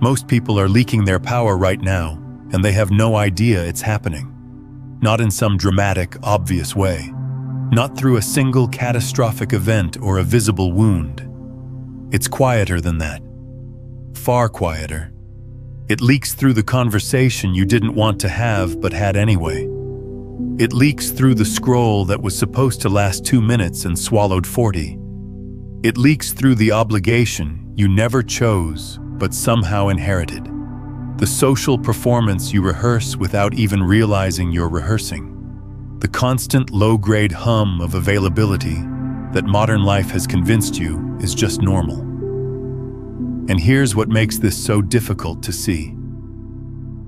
Most people are leaking their power right now, and they have no idea it's happening. Not in some dramatic, obvious way. Not through a single catastrophic event or a visible wound. It's quieter than that. Far quieter. It leaks through the conversation you didn't want to have but had anyway. It leaks through the scroll that was supposed to last 2 minutes and swallowed 40. It leaks through the obligation you never chose but somehow inherited. The social performance you rehearse without even realizing you're rehearsing. The constant low-grade hum of availability that modern life has convinced you is just normal. And here's what makes this so difficult to see.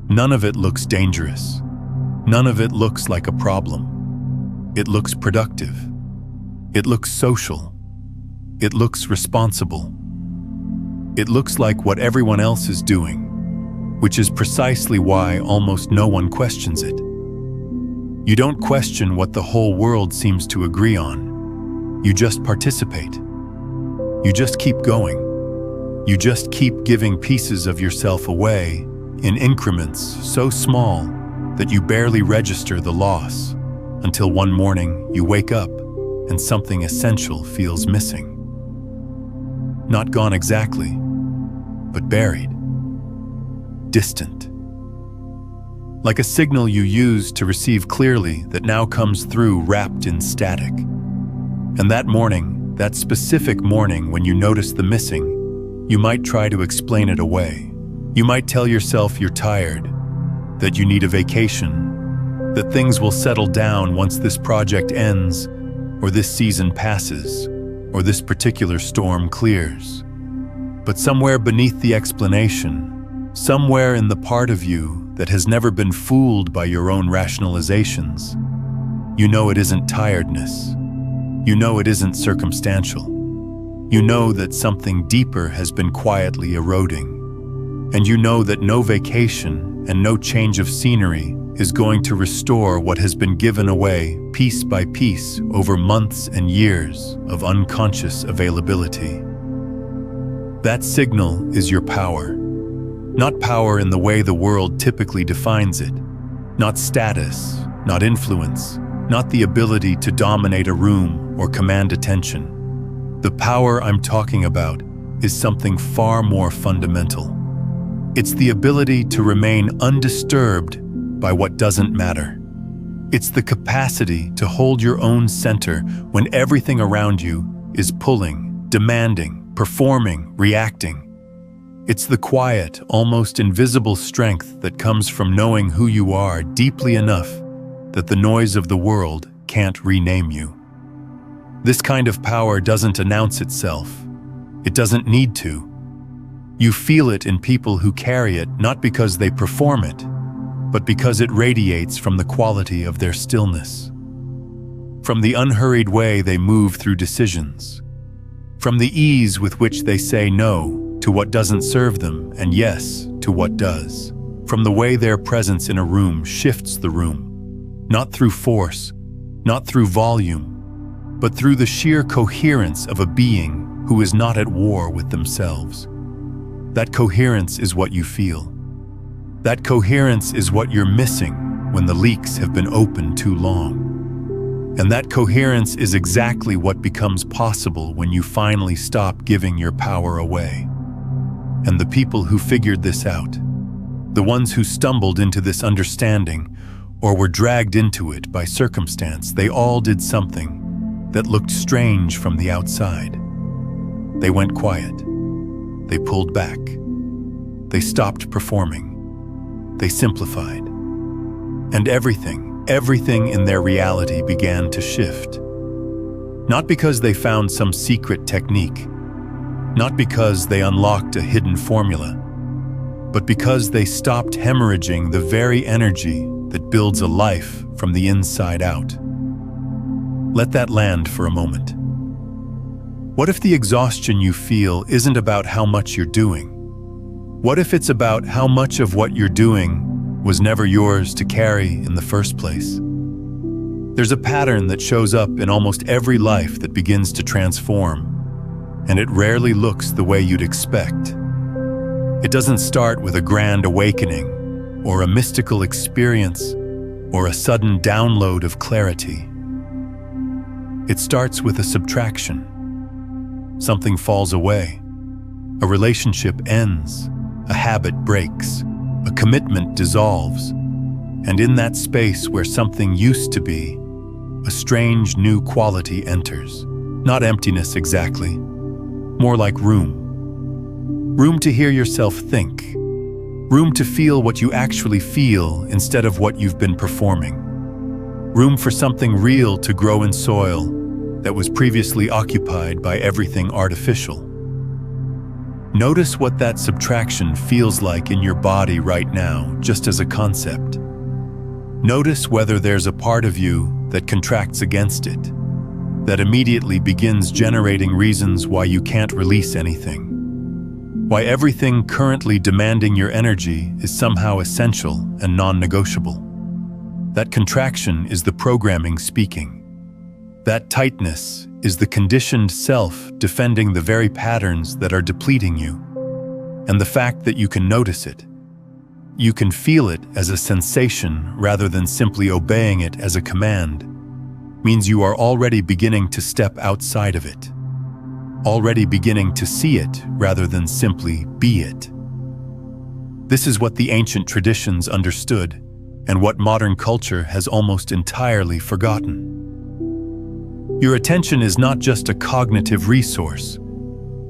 None of it looks dangerous. None of it looks like a problem. It looks productive. It looks social. It looks responsible. It looks like what everyone else is doing, which is precisely why almost no one questions it. You don't question what the whole world seems to agree on. You just participate. You just keep going. You just keep giving pieces of yourself away in increments so small that you barely register the loss until one morning you wake up and something essential feels missing. Not gone exactly, but buried. Distant. Like a signal you used to receive clearly that now comes through wrapped in static. And that morning, that specific morning when you notice the missing, you might try to explain it away. You might tell yourself you're tired, that you need a vacation, that things will settle down once this project ends, or this season passes, or this particular storm clears. But somewhere beneath the explanation, somewhere in the part of you that has never been fooled by your own rationalizations, you know it isn't tiredness. You know it isn't circumstantial. You know that something deeper has been quietly eroding. And you know that no vacation and no change of scenery is going to restore what has been given away piece by piece over months and years of unconscious availability. That signal is your power. Not power in the way the world typically defines it. Not status, not influence, not the ability to dominate a room or command attention. The power I'm talking about is something far more fundamental. It's the ability to remain undisturbed by what doesn't matter. It's the capacity to hold your own center when everything around you is pulling, demanding, performing, reacting. It's the quiet, almost invisible strength that comes from knowing who you are deeply enough that the noise of the world can't rename you. This kind of power doesn't announce itself. It doesn't need to. You feel it in people who carry it not because they perform it, but because it radiates from the quality of their stillness. From the unhurried way they move through decisions. From the ease with which they say no to what doesn't serve them and yes to what does. From the way their presence in a room shifts the room, not through force, not through volume, but through the sheer coherence of a being who is not at war with themselves. That coherence is what you feel. That coherence is what you're missing when the leaks have been open too long. And that coherence is exactly what becomes possible when you finally stop giving your power away. And the people who figured this out, the ones who stumbled into this understanding or were dragged into it by circumstance, they all did something that looked strange from the outside. They went quiet. They pulled back. They stopped performing. They simplified. And everything in their reality began to shift. Not because they found some secret technique, not because they unlocked a hidden formula, but because they stopped hemorrhaging the very energy that builds a life from the inside out. Let that land for a moment. What if the exhaustion you feel isn't about how much you're doing? What if it's about how much of what you're doing was never yours to carry in the first place? There's a pattern that shows up in almost every life that begins to transform, and it rarely looks the way you'd expect. It doesn't start with a grand awakening, or a mystical experience, or a sudden download of clarity. It starts with a subtraction. Something falls away. A relationship ends. A habit breaks. A commitment dissolves. And in that space where something used to be, a strange new quality enters. Not emptiness exactly, more like room. Room to hear yourself think. Room to feel what you actually feel instead of what you've been performing. Room for something real to grow in soil that was previously occupied by everything artificial. Notice what that subtraction feels like in your body right now, just as a concept. Notice whether there's a part of you that contracts against it, that immediately begins generating reasons why you can't release anything, why everything currently demanding your energy is somehow essential and non-negotiable. That contraction is the programming speaking. That tightness is the conditioned self defending the very patterns that are depleting you. And the fact that you can notice it, you can feel it as a sensation rather than simply obeying it as a command, means you are already beginning to step outside of it, already beginning to see it rather than simply be it. This is what the ancient traditions understood and what modern culture has almost entirely forgotten. Your attention is not just a cognitive resource.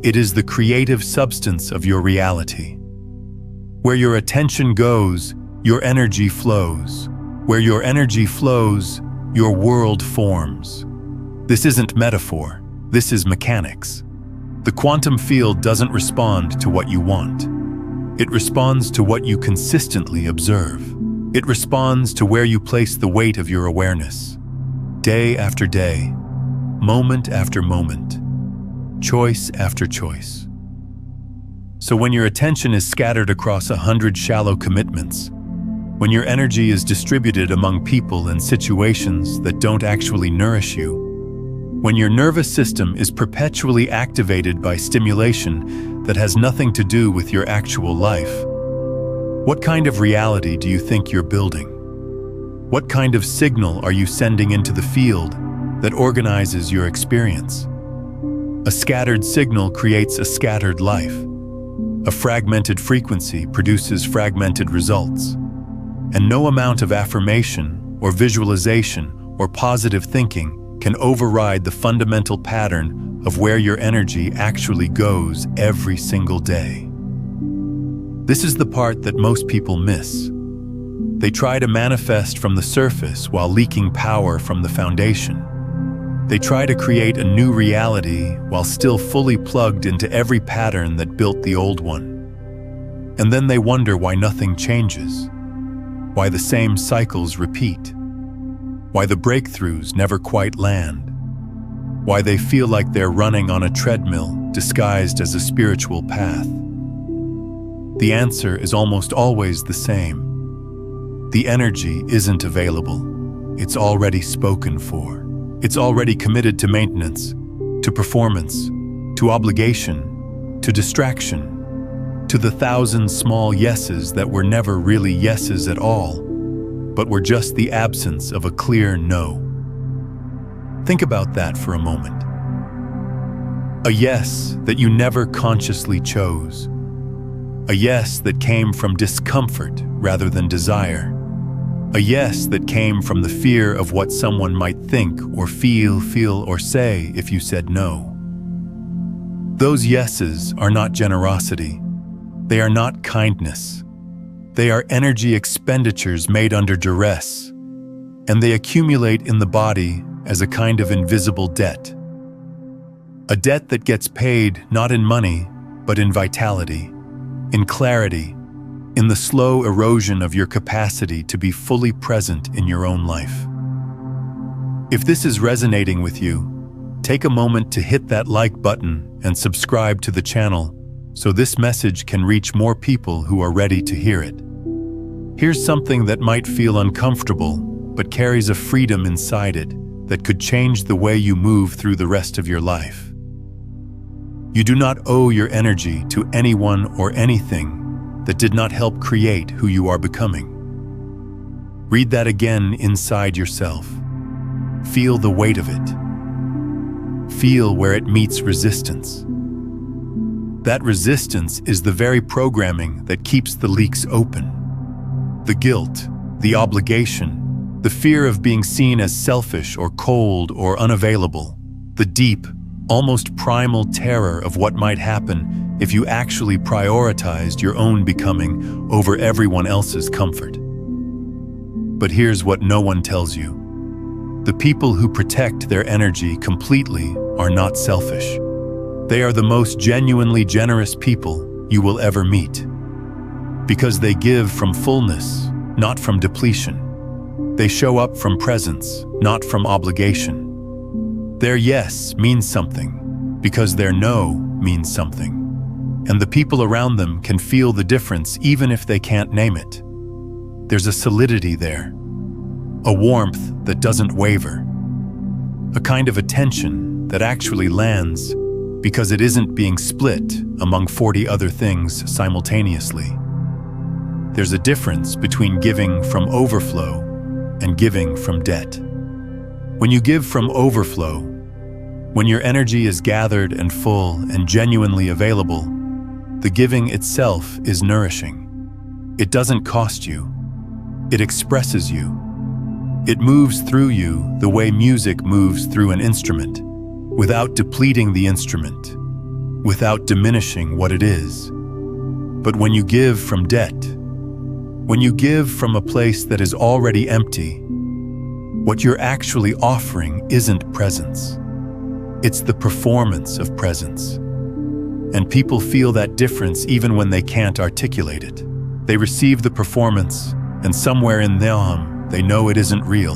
It is the creative substance of your reality. Where your attention goes, your energy flows. Where your energy flows, your world forms. This isn't metaphor, this is mechanics. The quantum field doesn't respond to what you want. It responds to what you consistently observe. It responds to where you place the weight of your awareness. Day after day, moment after moment, choice after choice. So when your attention is scattered across 100 shallow commitments, when your energy is distributed among people and situations that don't actually nourish you, when your nervous system is perpetually activated by stimulation that has nothing to do with your actual life, what kind of reality do you think you're building? What kind of signal are you sending into the field that organizes your experience? A scattered signal creates a scattered life. A fragmented frequency produces fragmented results. And no amount of affirmation or visualization or positive thinking can override the fundamental pattern of where your energy actually goes every single day. This is the part that most people miss. They try to manifest from the surface while leaking power from the foundation. They try to create a new reality while still fully plugged into every pattern that built the old one. And then they wonder why nothing changes, why the same cycles repeat, why the breakthroughs never quite land, why they feel like they're running on a treadmill disguised as a spiritual path. The answer is almost always the same. The energy isn't available. It's already spoken for. It's already committed to maintenance, to performance, to obligation, to distraction, to the 1,000 small yeses that were never really yeses at all, but were just the absence of a clear no. Think about that for a moment. A yes that you never consciously chose. A yes that came from discomfort rather than desire. A yes that came from the fear of what someone might think or feel or say if you said no. Those yeses are not generosity. They are not kindness. They are energy expenditures made under duress, and they accumulate in the body as a kind of invisible debt. A debt that gets paid not in money, but in vitality, in clarity, in the slow erosion of your capacity to be fully present in your own life. If this is resonating with you, take a moment to hit that like button and subscribe to the channel so this message can reach more people who are ready to hear it. Here's something that might feel uncomfortable, but carries a freedom inside it that could change the way you move through the rest of your life. You do not owe your energy to anyone or anything that did not help create who you are becoming. Read that again inside yourself. Feel the weight of it. Feel where it meets resistance. That resistance is the very programming that keeps the leaks open. The guilt, the obligation, the fear of being seen as selfish or cold or unavailable, the deep, almost primal terror of what might happen if you actually prioritized your own becoming over everyone else's comfort. But here's what no one tells you. The people who protect their energy completely are not selfish. They are the most genuinely generous people you will ever meet. Because they give from fullness, not from depletion. They show up from presence, not from obligation. Their yes means something, because their no means something. And the people around them can feel the difference even if they can't name it. There's a solidity there, a warmth that doesn't waver, a kind of attention that actually lands because it isn't being split among 40 other things simultaneously. There's a difference between giving from overflow and giving from debt. When you give from overflow, when your energy is gathered and full and genuinely available, the giving itself is nourishing. It doesn't cost you. It expresses you. It moves through you the way music moves through an instrument, without depleting the instrument, without diminishing what it is. But when you give from debt, when you give from a place that is already empty, what you're actually offering isn't presence. It's the performance of presence. And people feel that difference even when they can't articulate it. They receive the performance, and somewhere in them, they know it isn't real.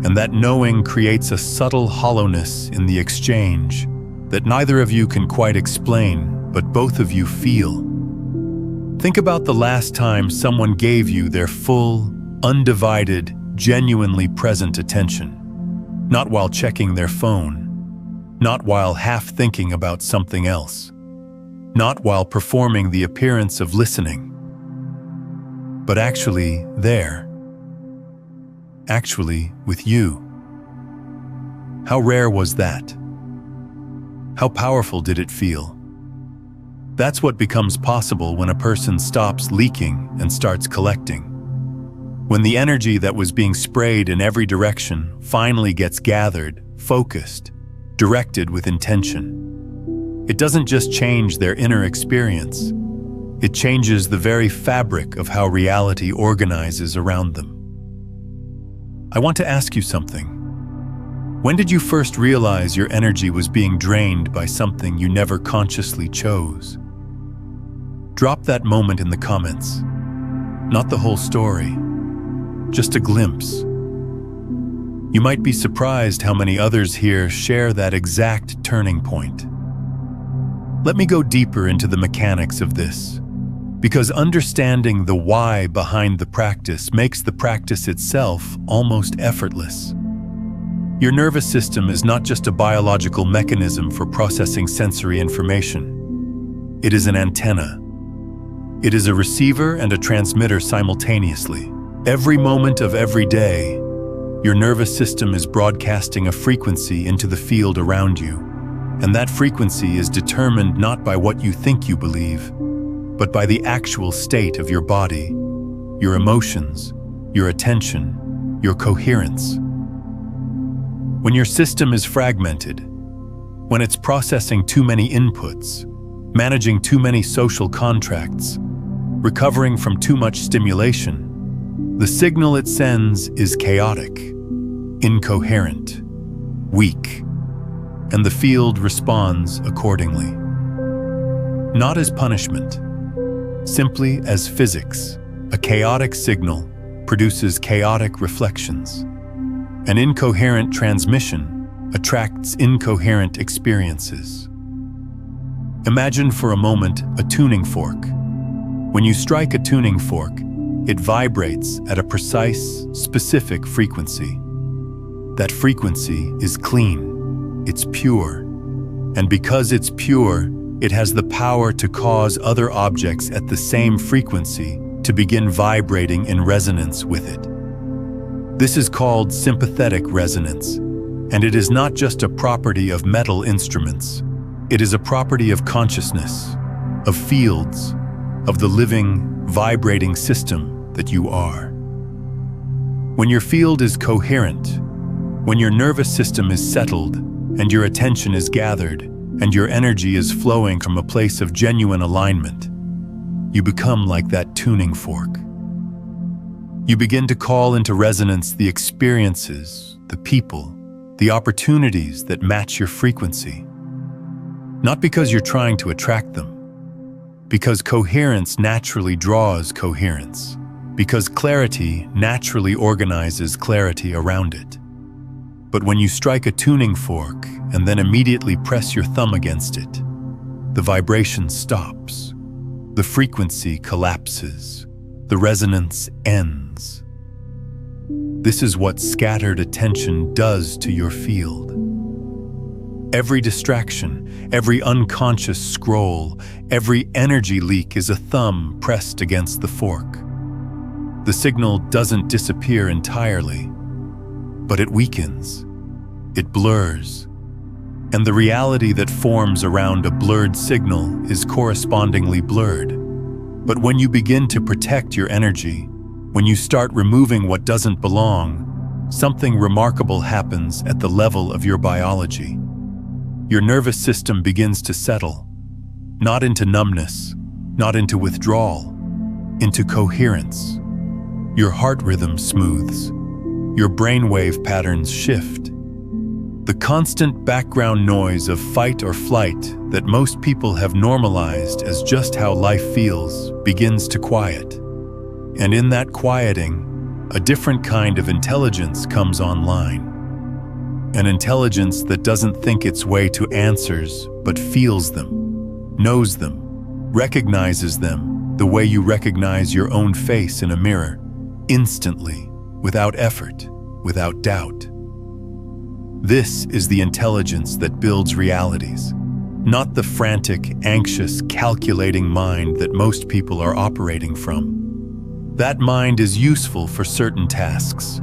And that knowing creates a subtle hollowness in the exchange that neither of you can quite explain, but both of you feel. Think about the last time someone gave you their full, undivided, genuinely present attention. Not while checking their phone, not while half thinking about something else, not while performing the appearance of listening, but actually there. Actually with you. How rare was that? How powerful did it feel? That's what becomes possible when a person stops leaking and starts collecting. When the energy that was being sprayed in every direction finally gets gathered, focused, directed with intention. It doesn't just change their inner experience. It changes the very fabric of how reality organizes around them. I want to ask you something. When did you first realize your energy was being drained by something you never consciously chose? Drop that moment in the comments. Not the whole story, just a glimpse. You might be surprised how many others here share that exact turning point. Let me go deeper into the mechanics of this, because understanding the why behind the practice makes the practice itself almost effortless. Your nervous system is not just a biological mechanism for processing sensory information. It is an antenna. It is a receiver and a transmitter simultaneously. Every moment of every day, your nervous system is broadcasting a frequency into the field around you, and that frequency is determined not by what you think you believe, but by the actual state of your body, your emotions, your attention, your coherence. When your system is fragmented, when it's processing too many inputs, managing too many social contracts, recovering from too much stimulation, the signal it sends is chaotic, incoherent, weak, and the field responds accordingly. Not as punishment, simply as physics. A chaotic signal produces chaotic reflections. An incoherent transmission attracts incoherent experiences. Imagine for a moment a tuning fork. When you strike a tuning fork, it vibrates at a precise, specific frequency. That frequency is clean, it's pure, And because it's pure, it has the power to cause other objects at the same frequency to begin vibrating in resonance with it. This is called sympathetic resonance, and it is not just a property of metal instruments. It is a property of consciousness, of fields, of the living, vibrating system that you are. When your field is coherent, when your nervous system is settled, and your attention is gathered, and your energy is flowing from a place of genuine alignment, you become like that tuning fork. You begin to call into resonance the experiences, the people, the opportunities that match your frequency. Not because you're trying to attract them, because coherence naturally draws coherence, because clarity naturally organizes clarity around it. But when you strike a tuning fork and then immediately press your thumb against it, the vibration stops, the frequency collapses, the resonance ends. This is what scattered attention does to your field. Every distraction, every unconscious scroll, every energy leak is a thumb pressed against the fork. The signal doesn't disappear entirely, but it weakens, it blurs, and the reality that forms around a blurred signal is correspondingly blurred. But when you begin to protect your energy, when you start removing what doesn't belong, something remarkable happens at the level of your biology. Your nervous system begins to settle, not into numbness, not into withdrawal, into coherence. Your heart rhythm smooths, your brainwave patterns shift. The constant background noise of fight or flight that most people have normalized as just how life feels begins to quiet. And in that quieting, a different kind of intelligence comes online. An intelligence that doesn't think its way to answers, but feels them, knows them, recognizes them the way you recognize your own face in a mirror, instantly, without effort, without doubt. This is the intelligence that builds realities, not the frantic, anxious, calculating mind that most people are operating from. That mind is useful for certain tasks,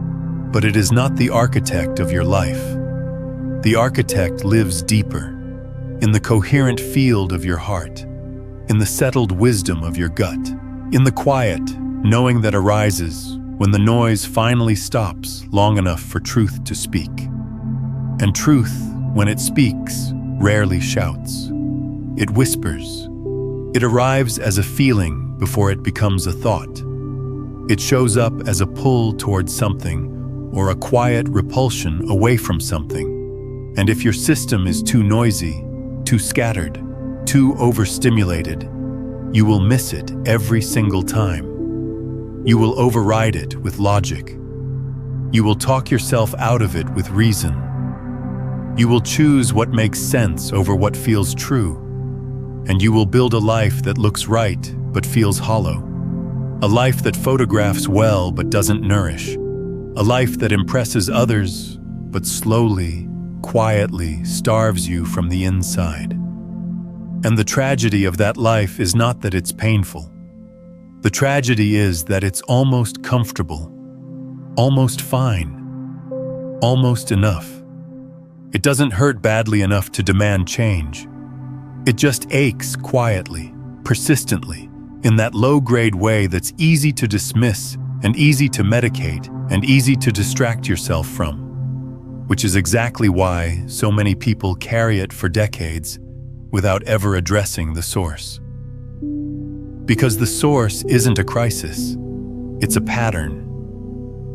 but it is not the architect of your life. The architect lives deeper, in the coherent field of your heart, in the settled wisdom of your gut, in the quiet, knowing that arises when the noise finally stops long enough for truth to speak. And truth, when it speaks, rarely shouts. It whispers. It arrives as a feeling before it becomes a thought. It shows up as a pull towards something or a quiet repulsion away from something. And if your system is too noisy, too scattered, too overstimulated, you will miss it every single time. You will override it with logic. You will talk yourself out of it with reason. You will choose what makes sense over what feels true. And you will build a life that looks right but feels hollow. A life that photographs well but doesn't nourish. A life that impresses others but slowly, quietly starves you from the inside. And the tragedy of that life is not that it's painful. The tragedy is that it's almost comfortable, almost fine, almost enough. It doesn't hurt badly enough to demand change. It just aches quietly, persistently, in that low-grade way that's easy to dismiss and easy to medicate and easy to distract yourself from, which is exactly why so many people carry it for decades without ever addressing the source. Because the source isn't a crisis, it's a pattern.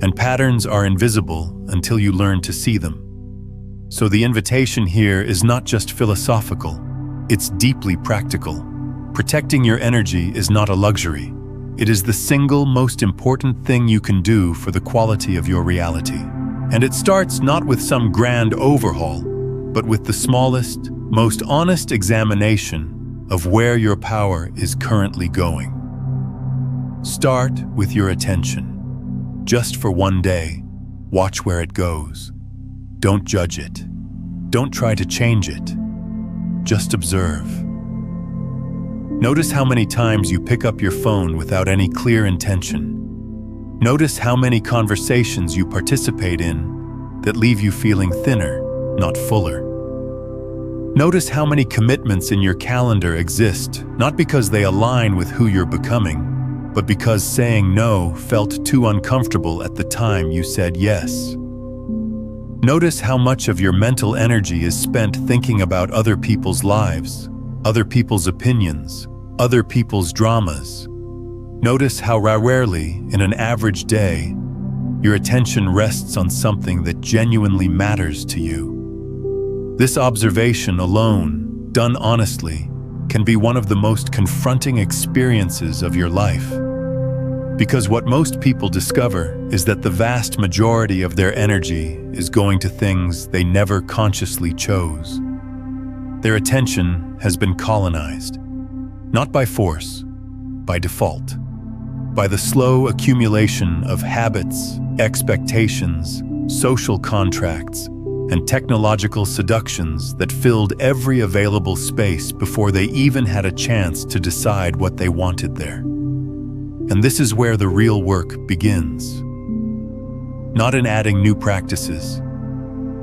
And patterns are invisible until you learn to see them. So the invitation here is not just philosophical, it's deeply practical. Protecting your energy is not a luxury. It is the single most important thing you can do for the quality of your reality. And it starts not with some grand overhaul, but with the smallest, most honest examination of where your power is currently going. Start with your attention. Just for one day, watch where it goes. Don't judge it. Don't try to change it. Just observe. Notice how many times you pick up your phone without any clear intention. Notice how many conversations you participate in that leave you feeling thinner, not fuller. Notice how many commitments in your calendar exist, not because they align with who you're becoming, but because saying no felt too uncomfortable at the time you said yes. Notice how much of your mental energy is spent thinking about other people's lives, other people's opinions, other people's dramas. Notice how rarely, in an average day, your attention rests on something that genuinely matters to you. This observation alone, done honestly, can be one of the most confronting experiences of your life. Because what most people discover is that the vast majority of their energy is going to things they never consciously chose. Their attention has been colonized, not by force, by default, by the slow accumulation of habits, expectations, social contracts, and technological seductions that filled every available space before they even had a chance to decide what they wanted there. And this is where the real work begins. Not in adding new practices,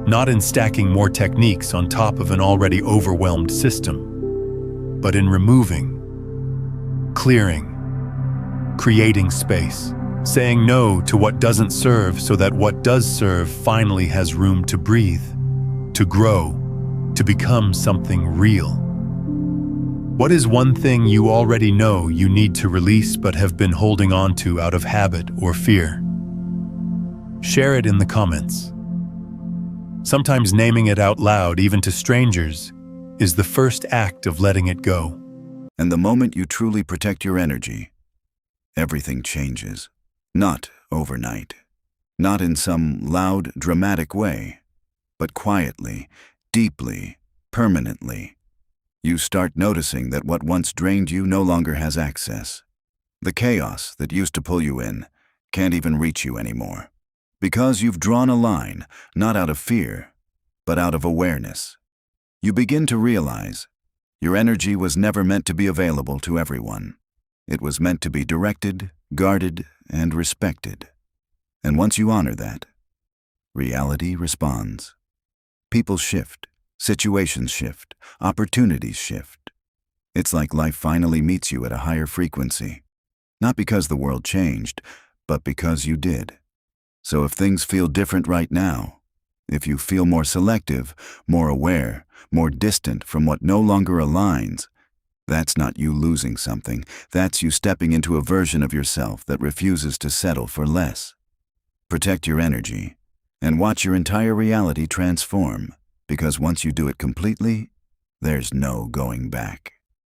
not in stacking more techniques on top of an already overwhelmed system, but in removing, clearing, creating space, saying no to what doesn't serve so that what does serve finally has room to breathe, to grow, to become something real. What is one thing you already know you need to release but have been holding on to out of habit or fear? Share it in the comments. Sometimes naming it out loud, even to strangers, is the first act of letting it go. And the moment you truly protect your energy, everything changes. Not overnight. Not in some loud, dramatic way, but quietly, deeply, permanently. You start noticing that what once drained you no longer has access. The chaos that used to pull you in can't even reach you anymore. Because you've drawn a line, not out of fear, but out of awareness. You begin to realize your energy was never meant to be available to everyone. It was meant to be directed, guarded, and respected. And once you honor that, reality responds. People shift. Situations shift, opportunities shift. It's like life finally meets you at a higher frequency. Not because the world changed, but because you did. So if things feel different right now, if you feel more selective, more aware, more distant from what no longer aligns, that's not you losing something. That's you stepping into a version of yourself that refuses to settle for less. Protect your energy and watch your entire reality transform. Because once you do it completely, there's no going back.